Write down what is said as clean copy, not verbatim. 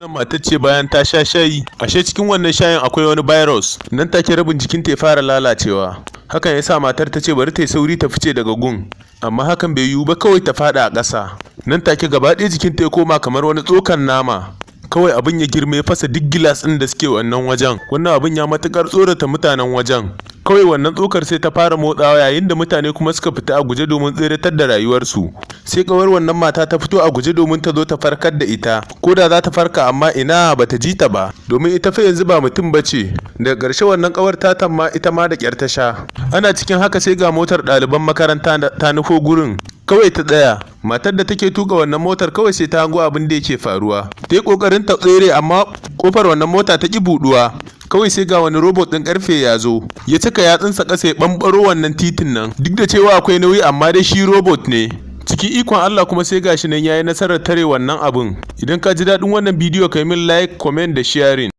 Wannan matar ce bayan ta sha shayi, ashe cikin wannan shayin akwai wani virus. Nan take rabin jikinta ya fara lalacewa. Hakan ya sa matar ta ce bari ta yi sauri ta fice daga gun. Amma hakan bai yiwu ba, kawai ta faɗa a ƙasa. Nan take gaba ɗaya jikinta ya koma kamar wani tsokan nama. Kawai abin ya girma ya fasa duk gilas ɗin da suke wannan wajen. Wannan abin ya matuƙar tsorata mutanen wajen. Kawai wannan tsokar sai ta fara motsawa, yayin da mutane kuma suka fita a guje domin tseratar da rayuwarsu. Sai kawar wannan mata ta fito a guje domin ta zo ta farkar da ita. Ko da za ta farka, amma ina bata ji ta ba, domin ita fa yanzu ba mutum bace. Daga ƙarshe wannan ƙawar ta ma ita ma da ƙyar ta sha. Ana cikin haka sai ga motar ɗaliban makaranta ta nufo gurin. Kawai ta tsaya. Matar da take tuka wannan motar kawai sai ta hango abin da yake faruwa. Ta yi ƙoƙarin ta tsere, amma kofar wannan mota ta ƙi buɗuwa. Kawai sai ga wani robot ɗin ƙarfe ya zo, ya cika yatsunsa ƙasa ya ɓamɓaro wannan titin nan. Duk da cewa akwai nauyi, amma dai shi robot ne. Cikin ikon Allah kuma sai gashi nan yayi nasarar tare wannan abun. Idan ka ji daɗin wannan bidiyo, kai min like, comment da sharing.